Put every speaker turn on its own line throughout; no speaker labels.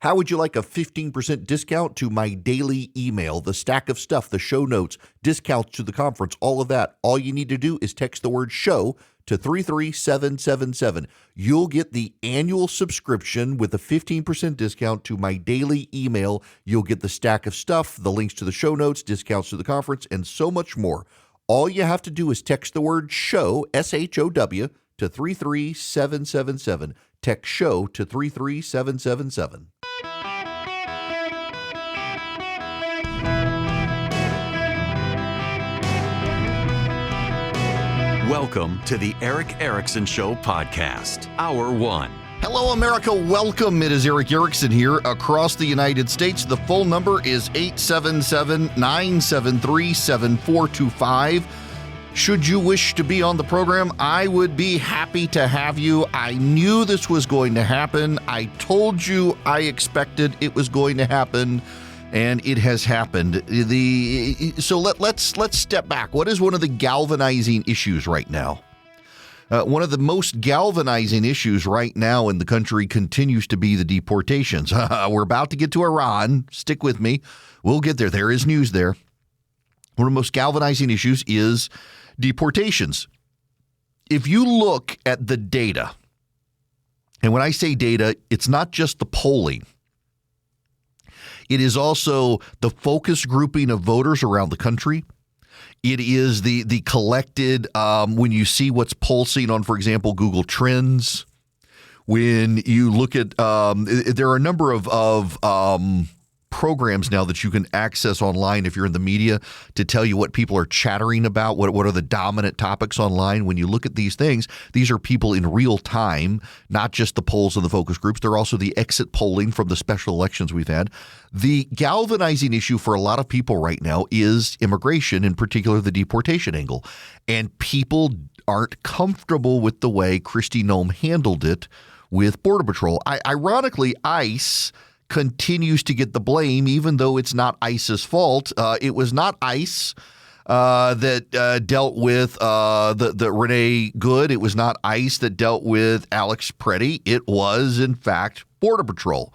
How would you like a 15% discount to my daily email, the stack of stuff, the show notes, discounts to the conference, all of that? All you need to do is text the word show to 33777. You'll get the annual subscription with a 15% discount to my daily email. You'll get the stack of stuff, the links to the show notes, discounts to the conference, and so much more. All you have to do is text the word show, SHOW, to 33777. Text show to 33777.
Welcome to the Eric Erickson Show podcast, Hour 1.
Hello, America. Welcome. It is Eric Erickson here across the United States. The phone number is 877-973-7425. Should you wish to be on the program, I would be happy to have you. I knew this was going to happen. I told you I expected it was going to happen. And it has happened. So let's step back. What is one of the galvanizing issues right now? One of the most galvanizing issues right now in the country continues to be the deportations. We're about to get to Iran. Stick with me. We'll get there. There is news there. One of the most galvanizing issues is deportations. If you look at the data, and when I say data, it's not just the polling. It is also the focus grouping of voters around the country. It is the collected, when you see what's pulsing on, for example, Google Trends. When you look at, there are a number of programs now that you can access online if you're in the media to tell you what people are chattering about, what are the dominant topics online. When you look at these things, these are people in real time, not just the polls and the focus groups. They're also the exit polling from the special elections we've had. The galvanizing issue for a lot of people right now is immigration, in particular the deportation angle. And people aren't comfortable with the way Kristi Noem handled it with Border Patrol. Ironically, ICE continues to get the blame, even though it's not ICE's fault. It was not ICE that dealt with the Renee Good. It was not ICE that dealt with Alex Preddy. It was, in fact, Border Patrol.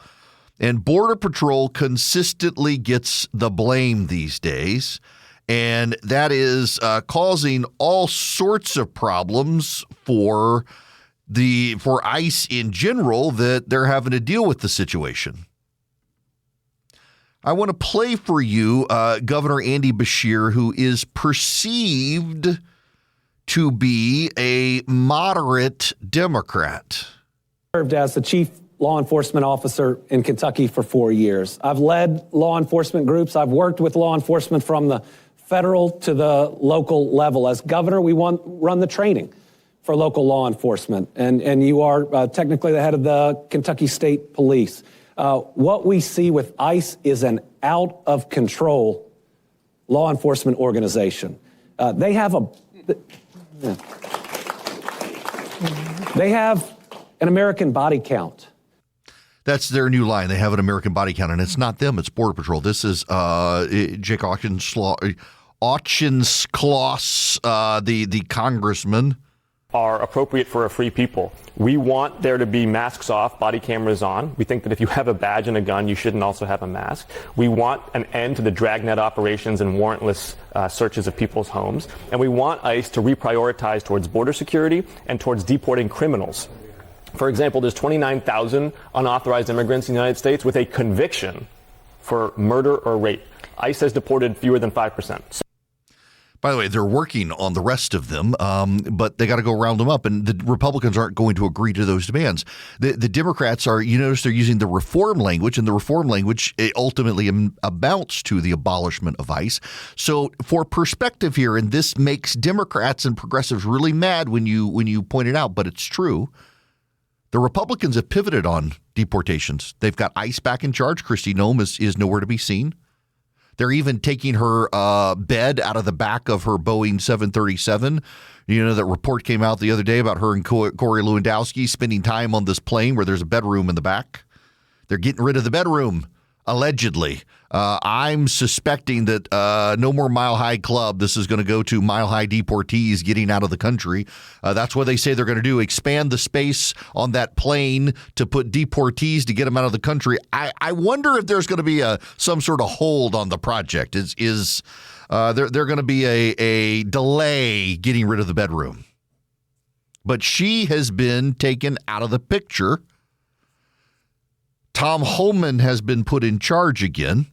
And Border Patrol consistently gets the blame these days. And that is causing all sorts of problems for ICE in general, that they're having to deal with the situation. I want to play for you Governor Andy Beshear, who is perceived to be a moderate Democrat.
Served as the chief law enforcement officer in Kentucky for 4 years. I've led law enforcement groups. I've worked with law enforcement from the federal to the local level. As governor, we run the training for local law enforcement, and you are technically the head of the Kentucky State Police. What we see with ICE is an out-of-control law enforcement organization. They have an American body count.
That's their new line. They have an American body count, and it's not them. It's Border Patrol. This is Jake Auchincloss, the congressman.
Are appropriate for a free people. We want there to be masks off, body cameras on. We think that if you have a badge and a gun, you shouldn't also have a mask. We want an end to the dragnet operations and warrantless searches of people's homes. And we want ICE to reprioritize towards border security and towards deporting criminals. For example, there's 29,000 unauthorized immigrants in the United States with a conviction for murder or rape. ICE has deported fewer than 5%.
By the way, they're working on the rest of them, but they got to go round them up, and the Republicans aren't going to agree to those demands. The Democrats are, you notice they're using the reform language, and the reform language ultimately amounts to the abolishment of ICE. So for perspective here, and this makes Democrats and progressives really mad when you point it out, but it's true. The Republicans have pivoted on deportations. They've got ICE back in charge. Kristi Noem is nowhere to be seen. They're even taking her bed out of the back of her Boeing 737. You know, that report came out the other day about her and Corey Lewandowski spending time on this plane where there's a bedroom in the back. They're getting rid of the bedroom Allegedly. I'm suspecting that no more Mile High Club. This is going to go to Mile High deportees getting out of the country. That's what they say they're going to do. Expand the space on that plane to put deportees to get them out of the country. I wonder if there's going to be some sort of hold on the project. Is there going to be a delay getting rid of the bedroom? But she has been taken out of the picture. Tom Homan has been put in charge again.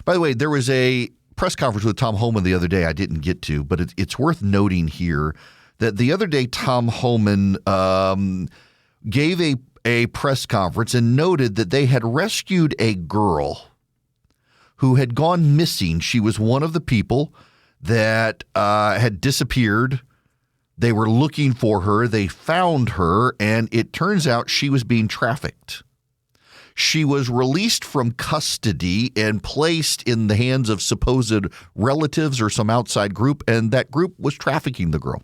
By the way, there was a press conference with Tom Homan the other day I didn't get to, but it's worth noting here that the other day Tom Homan gave a press conference and noted that they had rescued a girl who had gone missing. She was one of the people that had disappeared. They were looking for her. They found her, and it turns out she was being trafficked. She was released from custody and placed in the hands of supposed relatives or some outside group, and that group was trafficking the girl.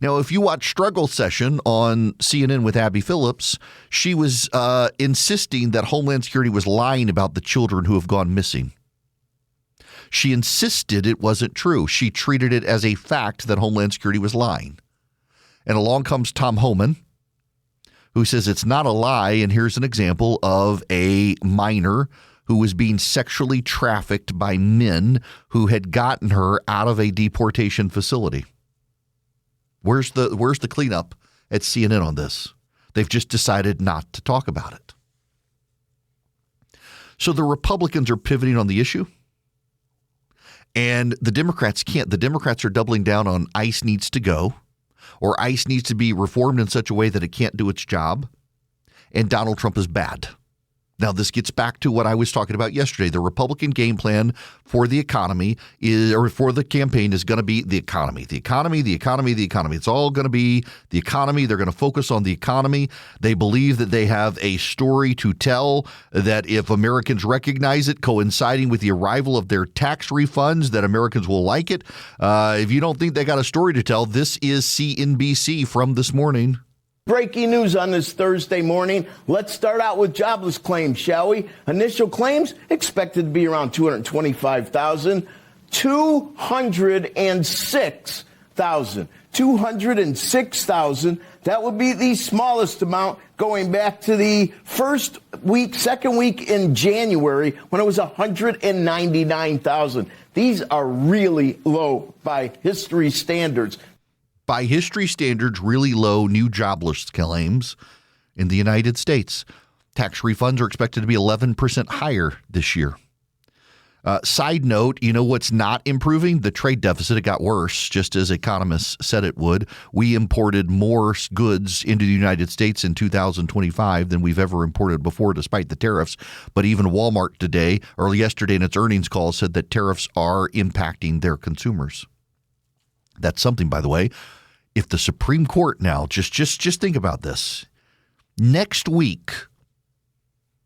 Now, if you watch Struggle Session on CNN with Abby Phillips, she was insisting that Homeland Security was lying about the children who have gone missing. She insisted it wasn't true. She treated it as a fact that Homeland Security was lying. And along comes Tom Homan, who says it's not a lie, and here's an example of a minor who was being sexually trafficked by men who had gotten her out of a deportation facility. Where's the cleanup at CNN on this? They've just decided not to talk about it. So the Republicans are pivoting on the issue, and the Democrats can't. The Democrats are doubling down on ICE needs to go, or ICE needs to be reformed in such a way that it can't do its job, and Donald Trump is bad. Now, this gets back to what I was talking about yesterday. The Republican game plan for the economy for the campaign is going to be the economy, the economy, the economy, the economy. It's all going to be the economy. They're going to focus on the economy. They believe that they have a story to tell, that if Americans recognize it, coinciding with the arrival of their tax refunds, that Americans will like it. If you don't think they got a story to tell, this is CNBC from this morning.
Breaking news on this Thursday morning. Let's start out with jobless claims, shall we? Initial claims expected to be around 225,000. 206,000. 206,000. That would be the smallest amount going back to the second week in January when it was 199,000. These are really low by history standards.
By history standards, really low new jobless claims in the United States. Tax refunds are expected to be 11% higher this year. Side note, you know what's not improving? The trade deficit. It got worse, just as economists said it would. We imported more goods into the United States in 2025 than we've ever imported before, despite the tariffs. But even Walmart today, or yesterday in its earnings call, said that tariffs are impacting their consumers. That's something, by the way. If the Supreme Court now, just think about this. Next week,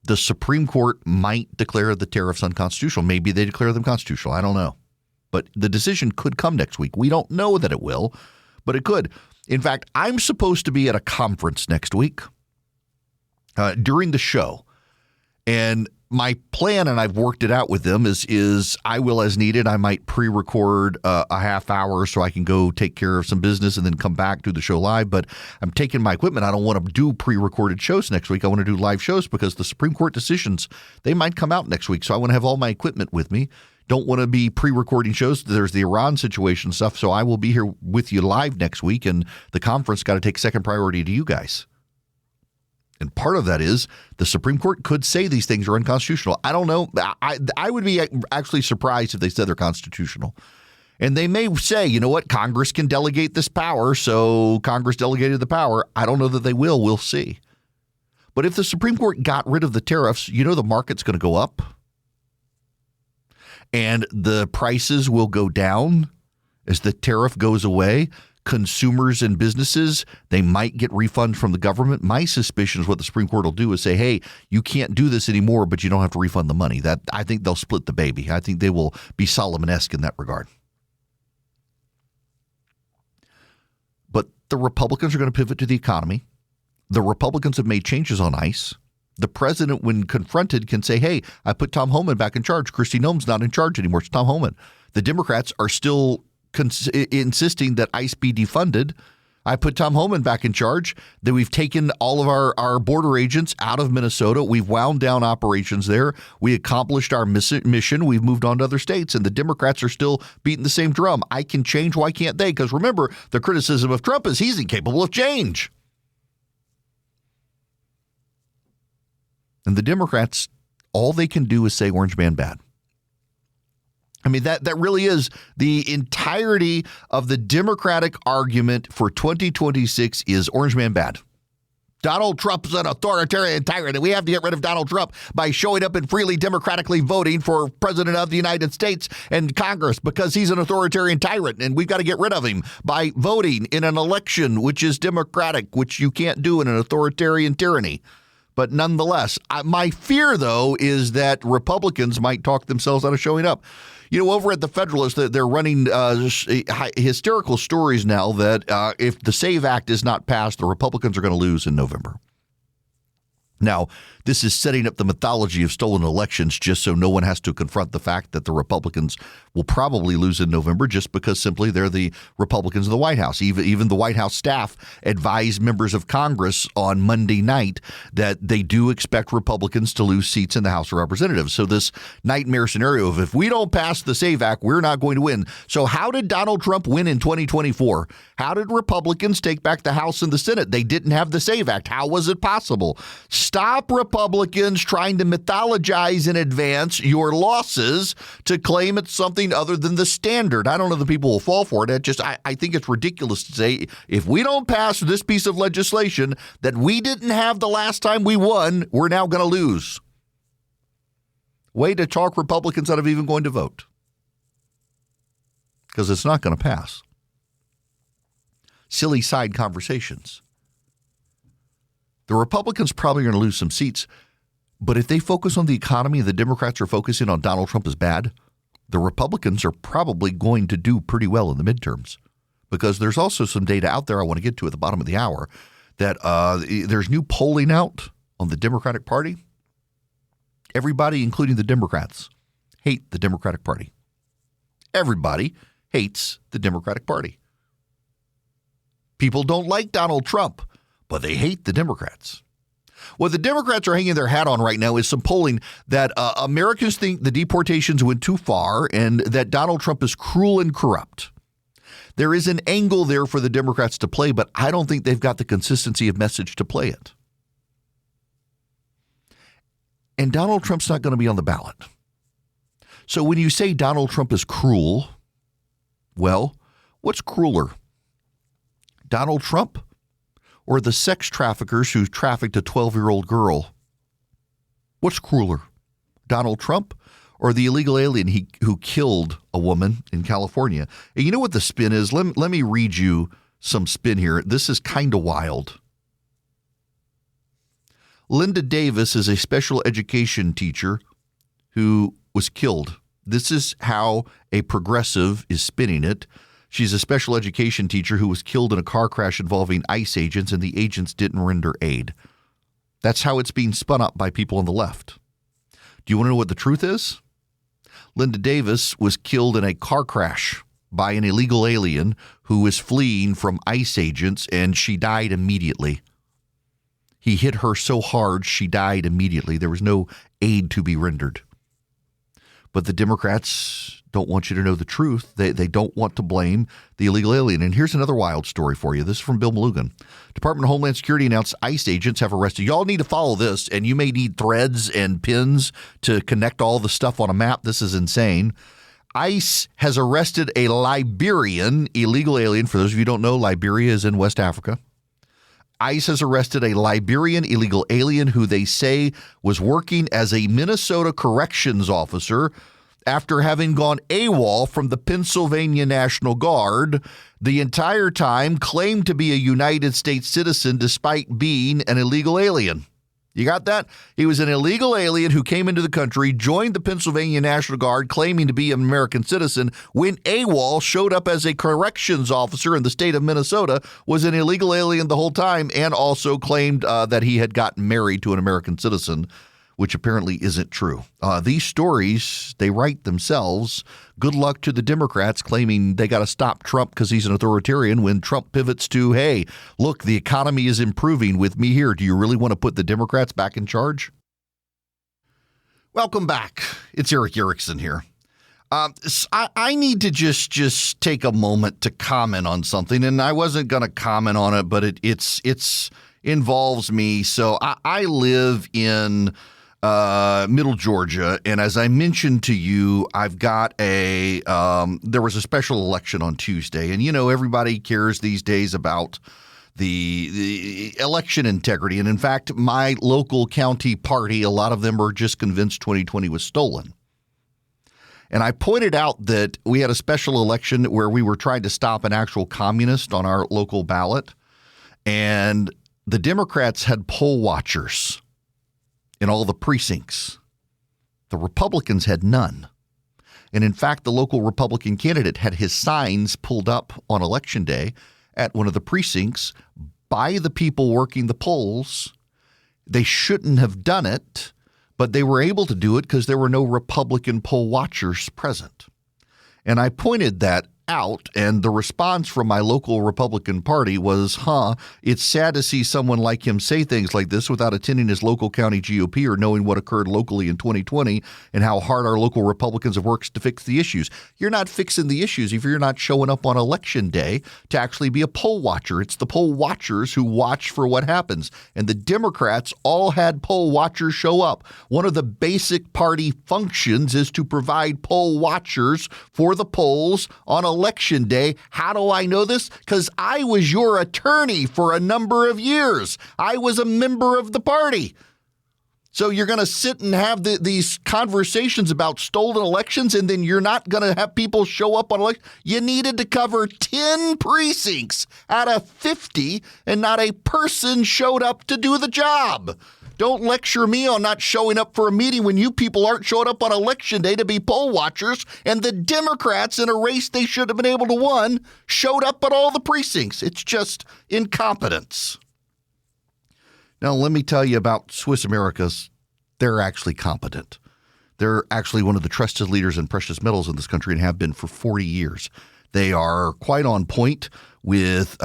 the Supreme Court might declare the tariffs unconstitutional. Maybe they declare them constitutional. I don't know. But the decision could come next week. We don't know that it will, but it could. In fact, I'm supposed to be at a conference next week during the show. And my plan, and I've worked it out with them, is I will, as needed, I might pre-record a half hour so I can go take care of some business and then come back, do the show live. But I'm taking my equipment. I don't want to do pre-recorded shows next week. I want to do live shows because the Supreme Court decisions, they might come out next week. So I want to have all my equipment with me. Don't want to be pre-recording shows. There's the Iran situation stuff. So I will be here with you live next week. And the conference got to take second priority to you guys. And part of that is the Supreme Court could say these things are unconstitutional. I don't know. I would be actually surprised if they said they're constitutional. And they may say, you know what, Congress can delegate this power, so Congress delegated the power. I don't know that they will. We'll see. But if the Supreme Court got rid of the tariffs, you know the market's going to go up. And the prices will go down as the tariff goes away. Consumers and businesses, they might get refunds from the government. My suspicion is what the Supreme Court will do is say, hey, you can't do this anymore, but you don't have to refund the money. That I think they'll split the baby. I think they will be Solomon-esque in that regard. But the Republicans are going to pivot to the economy. The Republicans have made changes on ICE. The president, when confronted, can say, hey, I put Tom Homan back in charge. Kristi Noem's not in charge anymore. It's Tom Homan. The Democrats are still insisting that ICE be defunded. I put Tom Homan back in charge, that we've taken all of our border agents out of Minnesota. We've wound down operations there. We accomplished our mission. We've moved on to other states, and the Democrats are still beating the same drum. I can change. Why can't they? Because remember, the criticism of Trump is he's incapable of change. And the Democrats, all they can do is say Orange Man bad. I mean, that really is the entirety of the Democratic argument for 2026 is Orange Man bad. Donald Trump's an authoritarian tyrant, and we have to get rid of Donald Trump by showing up and freely democratically voting for president of the United States and Congress because he's an authoritarian tyrant, and we've got to get rid of him by voting in an election which is democratic, which you can't do in an authoritarian tyranny. But nonetheless, my fear, though, is that Republicans might talk themselves out of showing up. You know, over at the Federalist, they're running hysterical stories now that if the SAVE Act is not passed, the Republicans are going to lose in November. Now, this is setting up the mythology of stolen elections just so no one has to confront the fact that the Republicans will probably lose in November just because simply they're the Republicans of the White House. Even the White House staff advised members of Congress on Monday night that they do expect Republicans to lose seats in the House of Representatives. So this nightmare scenario of if we don't pass the SAVE Act, we're not going to win. So how did Donald Trump win in 2024? How did Republicans take back the House and the Senate? They didn't have the SAVE Act. How was it possible? Stop Republicans trying to mythologize in advance your losses to claim it's something other than the standard. I don't know that people will fall for it. I think it's ridiculous to say if we don't pass this piece of legislation that we didn't have the last time we won, we're now going to lose. Way to talk Republicans out of even going to vote. Because it's not going to pass. Silly side conversations. The Republicans probably are going to lose some seats, but if they focus on the economy and the Democrats are focusing on Donald Trump as bad, the Republicans are probably going to do pretty well in the midterms because there's also some data out there I want to get to at the bottom of the hour that there's new polling out on the Democratic Party. Everybody, including the Democrats, hate the Democratic Party. Everybody hates the Democratic Party. People don't like Donald Trump, but they hate the Democrats. What the Democrats are hanging their hat on right now is some polling that Americans think the deportations went too far and that Donald Trump is cruel and corrupt. There is an angle there for the Democrats to play, but I don't think they've got the consistency of message to play it. And Donald Trump's not going to be on the ballot. So when you say Donald Trump is cruel, well, what's crueler? Donald Trump or the sex traffickers who trafficked a 12-year-old girl? What's crueler, Donald Trump or the illegal alien who killed a woman in California? And you know what the spin is? Let me read you some spin here. This is kind of wild. Linda Davis is a special education teacher who was killed. This is how a progressive is spinning it. She's a special education teacher who was killed in a car crash involving ICE agents, and the agents didn't render aid. That's how it's being spun up by people on the left. Do you want to know what the truth is? Linda Davis was killed in a car crash by an illegal alien who was fleeing from ICE agents, and she died immediately. He hit her so hard, she died immediately. There was no aid to be rendered. But the Democrats don't want you to know the truth. They don't want to blame the illegal alien. And here's another wild story for you. This is from Bill Malugin. Department of Homeland Security announced ICE agents have arrested. Y'all need to follow this, and you may need threads and pins to connect all the stuff on a map. This is insane. ICE has arrested a Liberian illegal alien. For those of you who don't know, Liberia is in West Africa. ICE has arrested a Liberian illegal alien who they say was working as a Minnesota corrections officer after having gone AWOL from the Pennsylvania National Guard. The entire time claimed to be a United States citizen despite being an illegal alien. You got that? He was an illegal alien who came into the country, joined the Pennsylvania National Guard, claiming to be an American citizen, went AWOL, showed up as a corrections officer in the state of Minnesota, was an illegal alien the whole time, and also claimed that he had gotten married to an American citizen, which apparently isn't true. These stories, they write themselves. Good luck to the Democrats claiming they got to stop Trump because he's an authoritarian when Trump pivots to, hey, look, the economy is improving with me here. Do you really want to put the Democrats back in charge? Welcome back. It's Eric Erickson here. I need to just take a moment to comment on something, and I wasn't going to comment on it, but it's involves me. So I live in Middle Georgia, and as I mentioned to you, I've got there was a special election on Tuesday, and everybody cares these days about the election integrity, and in fact, my local county party, a lot of them are just convinced 2020 was stolen. And I pointed out that we had a special election where we were trying to stop an actual communist on our local ballot, and the Democrats had poll watchers in all the precincts. The Republicans had none. And in fact, the local Republican candidate had his signs pulled up on Election Day at one of the precincts by the people working the polls. They shouldn't have done it, but they were able to do it because there were no Republican poll watchers present. And I pointed that out, and the response from my local Republican Party was, it's sad to see someone like him say things like this without attending his local county GOP or knowing what occurred locally in 2020 and how hard our local Republicans have worked to fix the issues. You're not fixing the issues if you're not showing up on Election Day to actually be a poll watcher. It's the poll watchers who watch for what happens. And the Democrats all had poll watchers show up. One of the basic party functions is to provide poll watchers for the polls on Election Day. How do I know this? Because I was your attorney for a number of years. I was a member of the party. So you're going to sit and have these conversations about stolen elections, and then you're not going to have people show up on election. You needed to cover 10 precincts out of 50, and not a person showed up to do the job. Don't lecture me on not showing up for a meeting when you people aren't showing up on Election Day to be poll watchers, and the Democrats in a race they should have been able to win showed up at all the precincts. It's just incompetence. Now, let me tell you about Swiss Americas. They're actually competent. They're actually one of the trusted leaders in precious metals in this country and have been for 40 years. They are quite on point with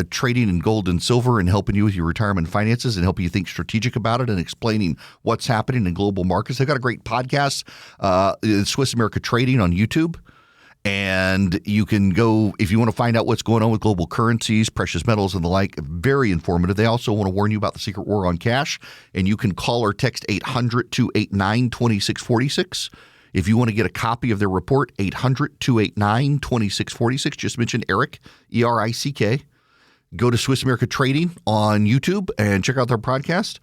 trading in gold and silver and helping you with your retirement finances and helping you think strategic about it and explaining what's happening in global markets. They've got a great podcast, Swiss America Trading on YouTube. And you can go, if you want to find out what's going on with global currencies, precious metals and the like, very informative. They also want to warn you about the secret war on cash. And you can call or text 800-289-2646. If you want to get a copy of their report, 800-289-2646. Just mention Eric, E-R-I-C-K. Go to Swiss America Trading on YouTube and check out their podcast.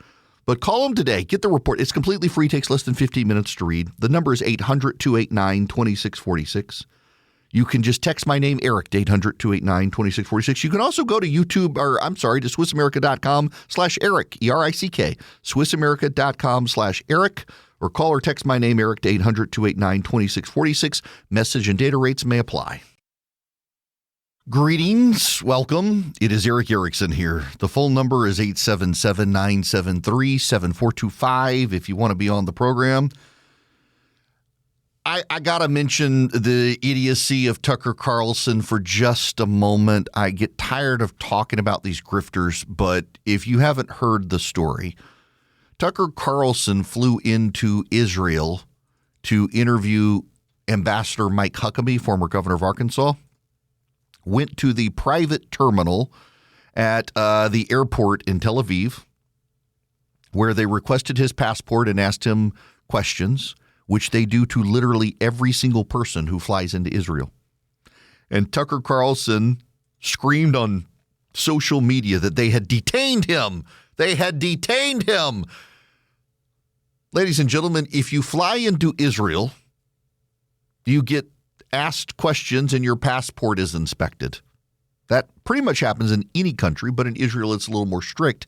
But call them today. Get the report. It's completely free. Takes less than 15 minutes to read. The number is 800-289-2646. You can just text my name, Eric, to 800-289-2646. You can also go to YouTube, to SwissAmerica.com/Eric, E-R-I-C-K, SwissAmerica.com/Eric, or call or text my name, Eric, to 800-289-2646. Message and data rates may apply. Greetings. Welcome. It is Eric Erickson here. The phone number is 877-973-7425 if you want to be on the program. I got to mention the idiocy of Tucker Carlson for just a moment. I get tired of talking about these grifters, but if you haven't heard the story, Tucker Carlson flew into Israel to interview Ambassador Mike Huckabee, former governor of Arkansas, went to the private terminal at the airport in Tel Aviv, where they requested his passport and asked him questions, which they do to literally every single person who flies into Israel. And Tucker Carlson screamed on social media that they had detained him. They had detained him. Ladies and gentlemen, if you fly into Israel, you get asked questions and your passport is inspected. That pretty much happens in any country, but in Israel it's a little more strict.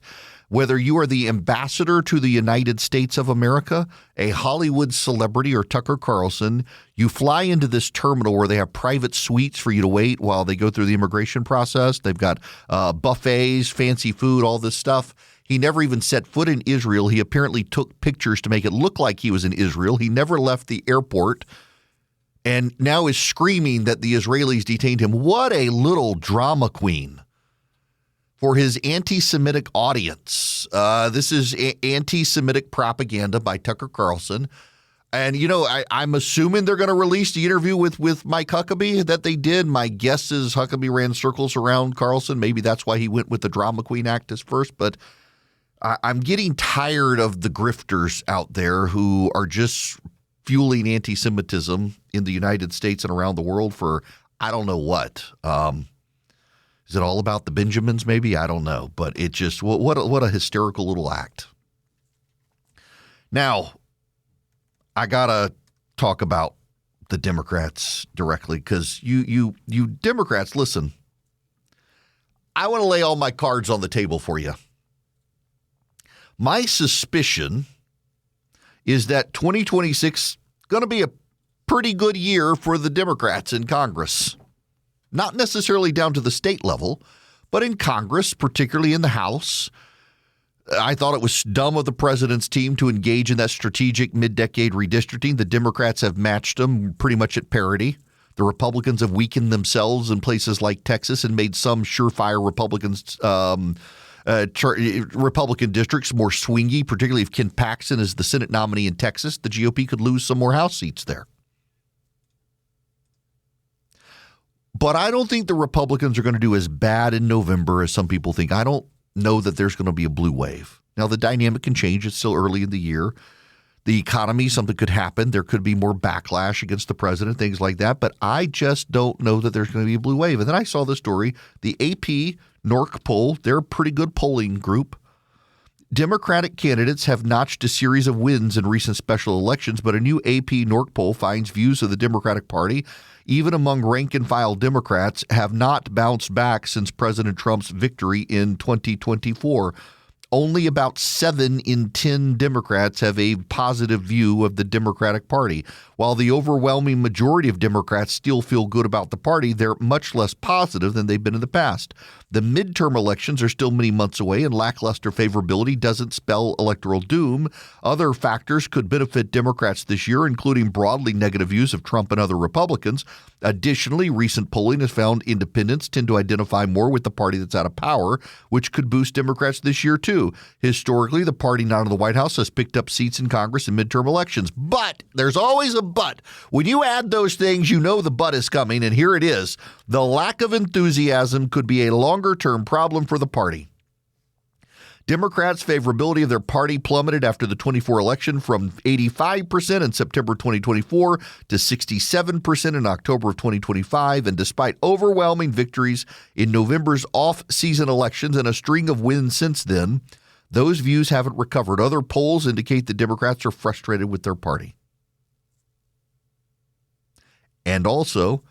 Whether you are the ambassador to the United States of America, a Hollywood celebrity, or Tucker Carlson, you fly into this terminal where they have private suites for you to wait while they go through the immigration process. They've got buffets, fancy food, all this stuff. He never even set foot in Israel. He apparently took pictures to make it look like he was in Israel. He never left the airport and now is screaming that the Israelis detained him. What a little drama queen for his anti-Semitic audience. This is anti-Semitic propaganda by Tucker Carlson. And, you know, I'm assuming they're going to release the interview with Mike Huckabee that they did. My guess is Huckabee ran circles around Carlson. Maybe that's why he went with the drama queen act as first. But I'm getting tired of the grifters out there who are just fueling anti-Semitism in the United States and around the world for I don't know what. Is it all about the Benjamins maybe? I don't know. But it just what a hysterical little act. Now, I got to talk about the Democrats directly because you Democrats, listen, I want to lay all my cards on the table for you. My suspicion is that 2026 is going to be a pretty good year for the Democrats in Congress. Not necessarily down to the state level, but in Congress, particularly in the House. I thought it was dumb of the president's team to engage in that strategic mid-decade redistricting. The Democrats have matched them pretty much at parity. The Republicans have weakened themselves in places like Texas and made some surefire Republican districts more swingy, particularly if Ken Paxton is the Senate nominee in Texas. The GOP could lose some more House seats there. But I don't think the Republicans are going to do as bad in November as some people think. I don't know that there's going to be a blue wave. Now, the dynamic can change. It's still early in the year. The economy, something could happen. There could be more backlash against the president, things like that. But I just don't know that there's going to be a blue wave. And then I saw the story, the AP NORC poll, they're a pretty good polling group. Democratic candidates have notched a series of wins in recent special elections, but a new AP NORC poll finds views of the Democratic Party, even among rank-and-file Democrats, have not bounced back since President Trump's victory in 2024. Only about 7 in 10 Democrats have a positive view of the Democratic Party. While the overwhelming majority of Democrats still feel good about the party, they're much less positive than they've been in the past. The midterm elections are still many months away, and lackluster favorability doesn't spell electoral doom. Other factors could benefit Democrats this year, including broadly negative views of Trump and other Republicans. Additionally, recent polling has found independents tend to identify more with the party that's out of power, which could boost Democrats this year, too. Historically, the party not in the White House has picked up seats in Congress in midterm elections. But there's always a but. When you add those things, you know the but is coming, and here it is. The lack of enthusiasm could be a longer-term problem for the party. Democrats' favorability of their party plummeted after the 24 election from 85% in September 2024 to 67% in October of 2025. And despite overwhelming victories in November's off-season elections and a string of wins since then, those views haven't recovered. Other polls indicate the Democrats are frustrated with their party. And also,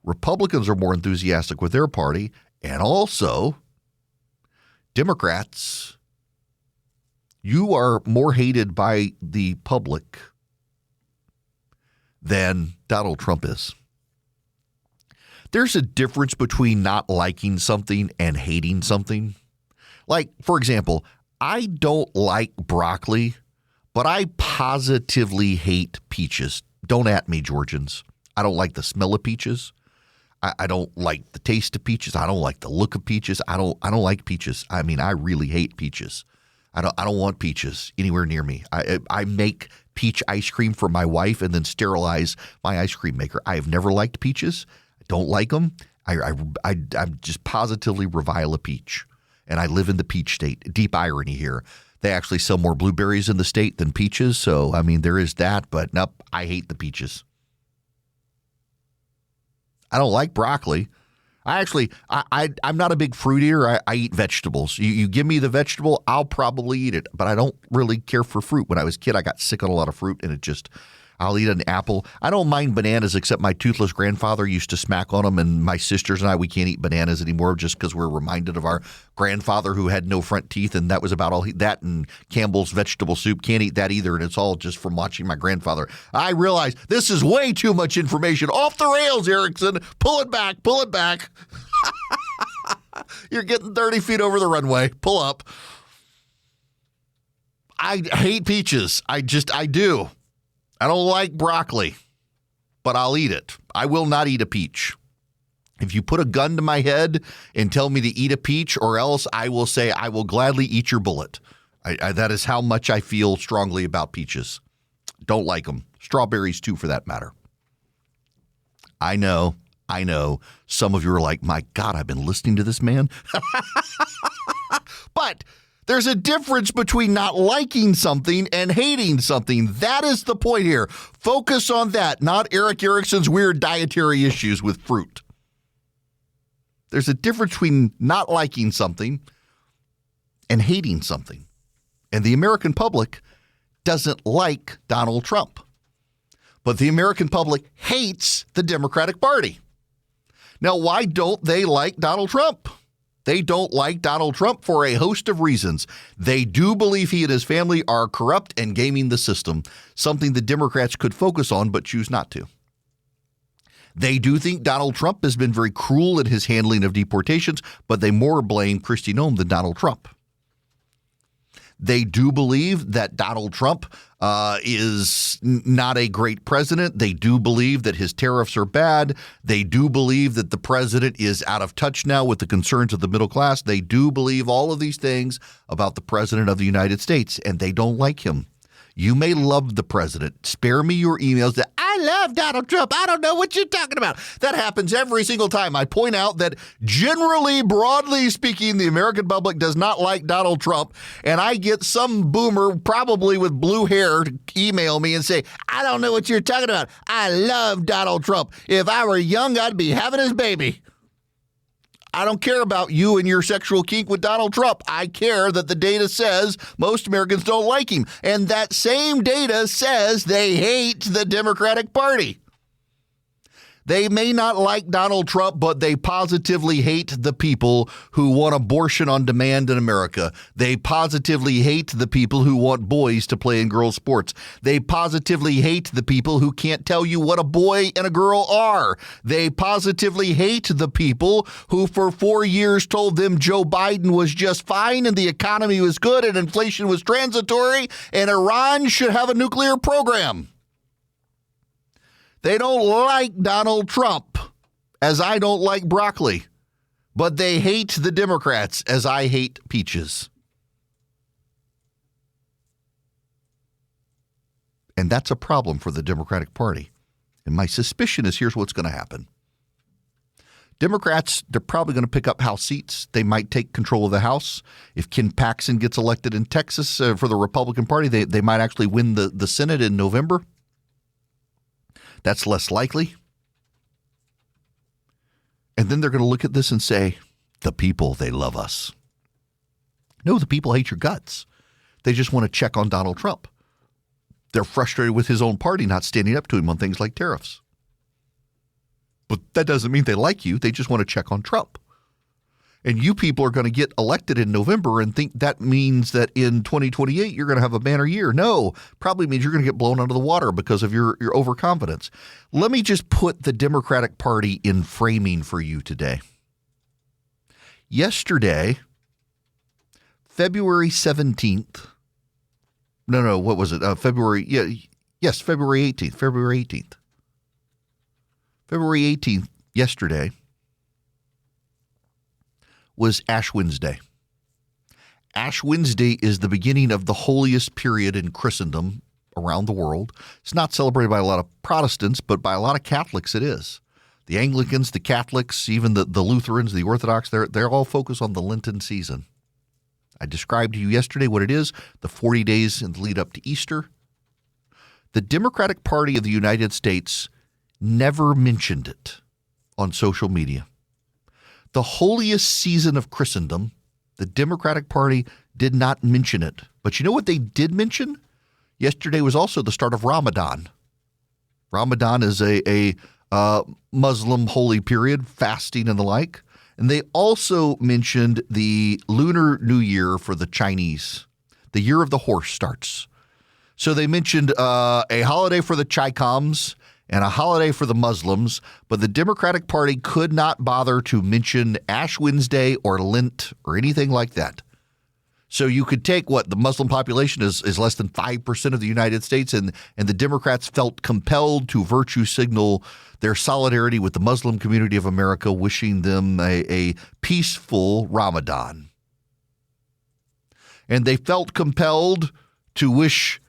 Republicans are more enthusiastic with their party. And also, Democrats, you are more hated by the public than Donald Trump is. There's a difference between not liking something and hating something. Like, for example, I don't like broccoli, but I positively hate peaches. Don't at me, Georgians. I don't like the smell of peaches. I don't like the taste of peaches. I don't like the look of peaches. I don't like peaches. I mean, I really hate peaches. I don't want peaches anywhere near me. I make peach ice cream for my wife and then sterilize my ice cream maker. I have never liked peaches. I don't like them. I'm just positively revile a peach. And I live in the peach state. Deep irony here. They actually sell more blueberries in the state than peaches. So, I mean, there is that. But nope, I hate the peaches. I don't like broccoli. I'm not a big fruit eater. I eat vegetables. You give me the vegetable, I'll probably eat it. But I don't really care for fruit. When I was a kid, I got sick on a lot of fruit, and I'll eat an apple. I don't mind bananas, except my toothless grandfather used to smack on them, and my sisters and I, we can't eat bananas anymore just because we're reminded of our grandfather who had no front teeth, and that was about all that and Campbell's vegetable soup. Can't eat that either, and it's all just from watching my grandfather. I realize this is way too much information. Off the rails, Erickson. Pull it back. Pull it back. You're getting 30 feet over the runway. Pull up. I hate peaches. I do. I don't like broccoli, but I'll eat it. I will not eat a peach. If you put a gun to my head and tell me to eat a peach, or else I will say I will gladly eat your bullet. That is how much I feel strongly about peaches. Don't like them. Strawberries, too, for that matter. I know. Some of you are like, my God, I've been listening to this man. But there's a difference between not liking something and hating something. That is the point here. Focus on that, not Eric Erickson's weird dietary issues with fruit. There's a difference between not liking something and hating something. And the American public doesn't like Donald Trump. But the American public hates the Democratic Party. Now, why don't they like Donald Trump? They don't like Donald Trump for a host of reasons. They do believe he and his family are corrupt and gaming the system, something the Democrats could focus on but choose not to. They do think Donald Trump has been very cruel in his handling of deportations, but they more blame Kristi Noem than Donald Trump. They do believe that Donald Trump is not a great president. They do believe that his tariffs are bad. They do believe that the president is out of touch now with the concerns of the middle class. They do believe all of these things about the president of the United States, and they don't like him. You may love the president. Spare me your emails that I love Donald Trump. I don't know what you're talking about. That happens every single time. I point out that generally, broadly speaking, the American public does not like Donald Trump. And I get some boomer, probably with blue hair, to email me and say, I don't know what you're talking about. I love Donald Trump. If I were young, I'd be having his baby. I don't care about you and your sexual kink with Donald Trump. I care that the data says most Americans don't like him. And that same data says they hate the Democratic Party. They may not like Donald Trump, but they positively hate the people who want abortion on demand in America. They positively hate the people who want boys to play in girls' sports. They positively hate the people who can't tell you what a boy and a girl are. They positively hate the people who for 4 years told them Joe Biden was just fine and the economy was good and inflation was transitory and Iran should have a nuclear program. They don't like Donald Trump, as I don't like broccoli, but they hate the Democrats, as I hate peaches. And that's a problem for the Democratic Party. And my suspicion is here's what's going to happen. Democrats, they're probably going to pick up House seats. They might take control of the House. If Ken Paxton gets elected in Texas for the Republican Party, they might actually win the Senate in November. That's less likely. And then they're going to look at this and say, the people, they love us. No, the people hate your guts. They just want to check on Donald Trump. They're frustrated with his own party not standing up to him on things like tariffs. But that doesn't mean they like you. They just want to check on Trump. And you people are going to get elected in November and think that means that in 2028 you're going to have a banner year. No, probably means you're going to get blown out of the water because of your overconfidence. Let me just put the Democratic Party in framing for you today. Yesterday, February 17th. No, what was it? February 18th. February 18th. February 18th, yesterday, was Ash Wednesday. Ash Wednesday is the beginning of the holiest period in Christendom around the world. It's not celebrated by a lot of Protestants, but by a lot of Catholics it is. The Anglicans, the Catholics, even the Lutherans, the Orthodox, they're all focused on the Lenten season. I described to you yesterday what it is, the 40 days in the lead up to Easter. The Democratic Party of the United States never mentioned it on social media. The holiest season of Christendom, the Democratic Party did not mention it. But you know what they did mention? Yesterday was also the start of Ramadan. Ramadan is a Muslim holy period, fasting and the like. And they also mentioned the Lunar New Year for the Chinese. The year of the horse starts. So they mentioned a holiday for the Chicoms and a holiday for the Muslims, but the Democratic Party could not bother to mention Ash Wednesday or Lent or anything like that. So you could take what the Muslim population is less than 5% of the United States, and the Democrats felt compelled to virtue signal their solidarity with the Muslim community of America, wishing them a peaceful Ramadan. And they felt compelled to wish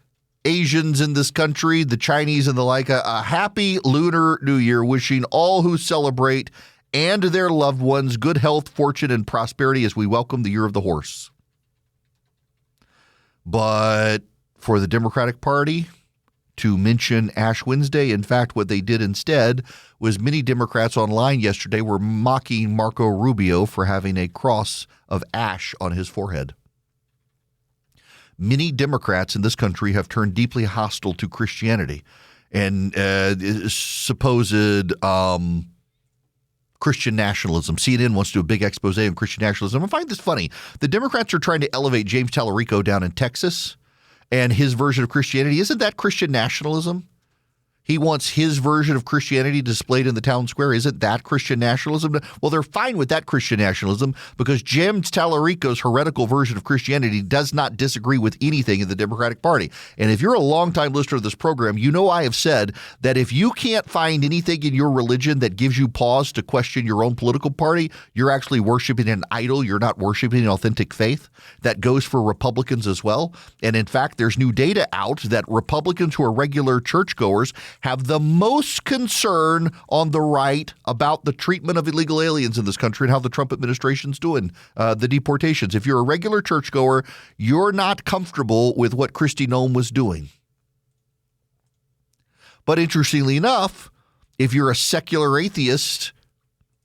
Asians in this country, the Chinese and the like, a happy Lunar New Year, wishing all who celebrate and their loved ones good health, fortune, and prosperity as we welcome the Year of the Horse. But for the Democratic Party to mention Ash Wednesday, in fact, what they did instead was many Democrats online yesterday were mocking Marco Rubio for having a cross of ash on his forehead. Many Democrats in this country have turned deeply hostile to Christianity and supposed Christian nationalism. CNN wants to do a big expose on Christian nationalism. I find this funny. The Democrats are trying to elevate James Tallarico down in Texas and his version of Christianity. Isn't that Christian nationalism? He wants his version of Christianity displayed in the town square. Isn't that Christian nationalism? Well, they're fine with that Christian nationalism because James Tallarico's heretical version of Christianity does not disagree with anything in the Democratic Party. And if you're a longtime listener to this program, you know I have said that if you can't find anything in your religion that gives you pause to question your own political party, you're actually worshiping an idol. You're not worshiping an authentic faith. That goes for Republicans as well. And in fact, there's new data out that Republicans who are regular churchgoers have the most concern on the right about the treatment of illegal aliens in this country and how the Trump administration's doing the deportations. If you're a regular churchgoer, you're not comfortable with what Kristi Noem was doing. But interestingly enough, if you're a secular atheist,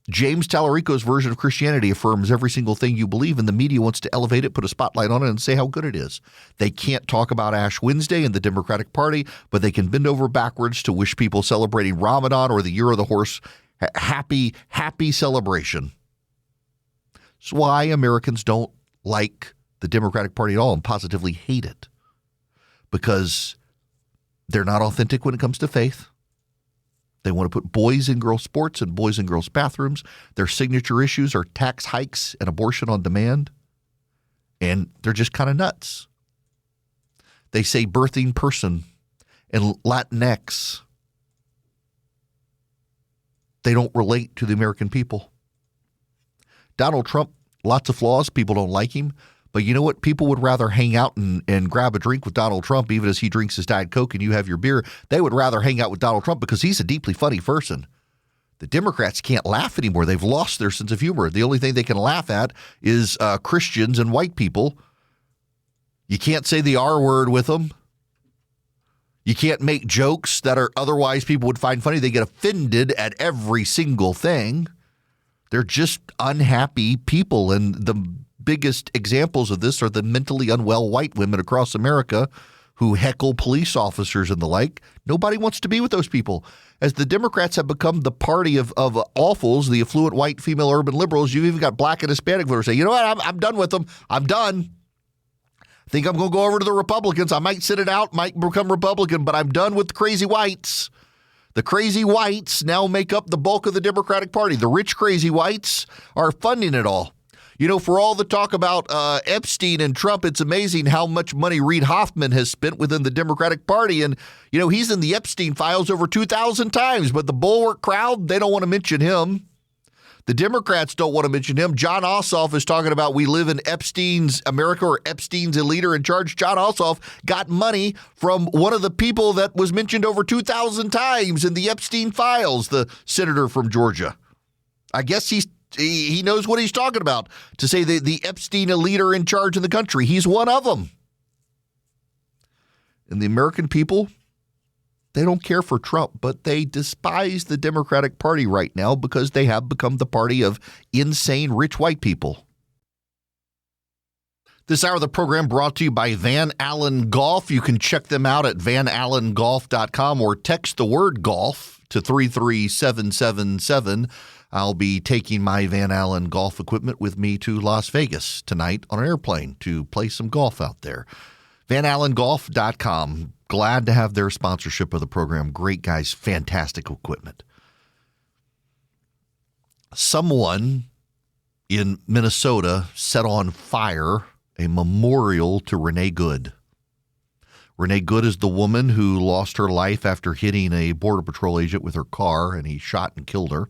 James Tallarico's version of Christianity affirms every single thing you believe, and the media wants to elevate it, put a spotlight on it, and say how good it is. They can't talk about Ash Wednesday in the Democratic Party, but they can bend over backwards to wish people celebrating Ramadan or the Year of the Horse happy celebration. That's why Americans don't like the Democratic Party at all and positively hate it, because they're not authentic when it comes to faith. They want to put boys in girls sports and boys in girls bathrooms. Their signature issues are tax hikes and abortion on demand. And they're just kind of nuts. They say birthing person and Latinx. They don't relate to the American people. Donald Trump, lots of flaws. People don't like him. But you know what? People would rather hang out and grab a drink with Donald Trump, even as he drinks his Diet Coke and you have your beer. They would rather hang out with Donald Trump because he's a deeply funny person. The Democrats can't laugh anymore. They've lost their sense of humor. The only thing they can laugh at is Christians and white people. You can't say the R word with them. You can't make jokes that are otherwise people would find funny. They get offended at every single thing. They're just unhappy people, and the biggest examples of this are the mentally unwell white women across America who heckle police officers and the like. Nobody wants to be with those people. As the Democrats have become the party of awfuls, the affluent white female urban liberals, you've even got black and Hispanic voters say, you know what, I'm done with them. I'm done. I think I'm going to go over to the Republicans. I might sit it out, might become Republican, but I'm done with the crazy whites. The crazy whites now make up the bulk of the Democratic Party. The rich crazy whites are funding it all. You know, for all the talk about Epstein and Trump, it's amazing how much money Reid Hoffman has spent within the Democratic Party. And, you know, he's in the Epstein files over 2,000 times, but the Bulwark crowd, they don't want to mention him. The Democrats don't want to mention him. John Ossoff is talking about we live in Epstein's America, or Epstein's a leader in charge. John Ossoff got money from one of the people that was mentioned over 2,000 times in the Epstein files, the senator from Georgia. I guess he knows what he's talking about to say the Epstein a leader in charge of the country. He's one of them. And the American people, they don't care for Trump, but they despise the Democratic Party right now because they have become the party of insane rich white people. This hour of the program brought to you by Van Allen Golf. You can check them out at vanallengolf.com or text the word golf to 33777. I'll be taking my Van Allen golf equipment with me to Las Vegas tonight on an airplane to play some golf out there. vanallengolf.com. Glad to have their sponsorship of the program. Great guys, fantastic equipment. Someone in Minnesota set on fire a memorial to Renee Good. Renee Good is the woman who lost her life after hitting a Border Patrol agent with her car, and he shot and killed her.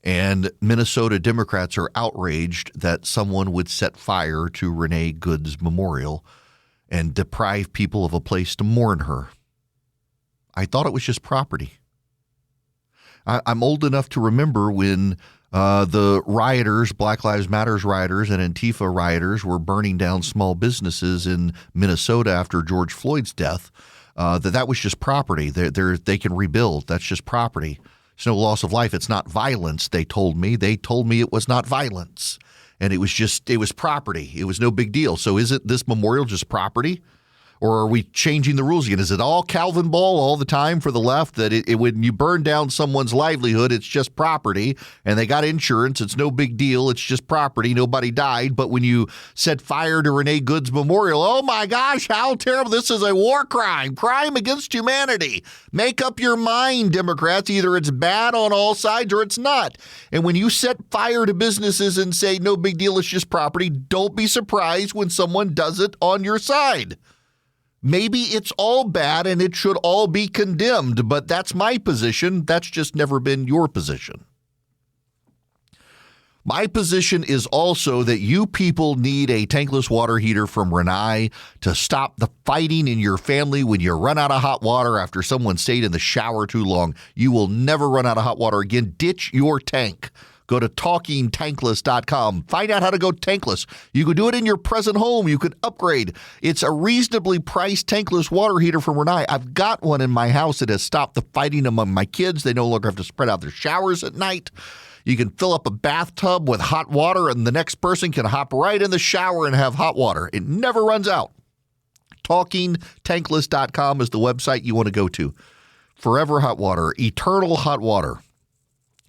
And Minnesota Democrats are outraged that someone would set fire to Renee Good's memorial and deprive people of a place to mourn her. I thought it was just property. I'm old enough to remember when the rioters, Black Lives Matter rioters and Antifa rioters were burning down small businesses in Minnesota after George Floyd's death, that was just property. They can rebuild. That's just property. It's no loss of life. It's not violence, they told me. They told me it was not violence. And it was property. It was no big deal. So isn't this memorial just property? Or are we changing the rules again? Is it all Calvin Ball all the time for the left that when you burn down someone's livelihood, it's just property and they got insurance. It's no big deal. It's just property. Nobody died. But when you set fire to Renee Good's memorial, oh my gosh, how terrible. This is a war crime against humanity. Make up your mind, Democrats. Either it's bad on all sides or it's not. And when you set fire to businesses and say no big deal, it's just property, don't be surprised when someone does it on your side. Maybe it's all bad and it should all be condemned, but that's my position. That's just never been your position. My position is also that you people need a tankless water heater from Rinnai to stop the fighting in your family when you run out of hot water after someone stayed in the shower too long. You will never run out of hot water again. Ditch your tank. Go to talkingtankless.com. Find out how to go tankless. You can do it in your present home. You can upgrade. It's a reasonably priced tankless water heater from Rinnai. I've got one in my house that has stopped the fighting among my kids. They no longer have to spread out their showers at night. You can fill up a bathtub with hot water, and the next person can hop right in the shower and have hot water. It never runs out. Talkingtankless.com is the website you want to go to. Forever hot water, eternal hot water.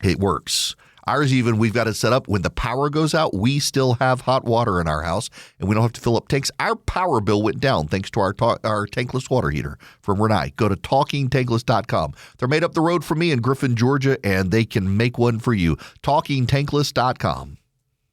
It works. Ours even, we've got it set up when the power goes out, we still have hot water in our house, and we don't have to fill up tanks. Our power bill went down thanks to our tankless water heater from Rinnai. Go to talkingtankless.com. They're made up the road from me in Griffin, Georgia, and they can make one for you. Talkingtankless.com.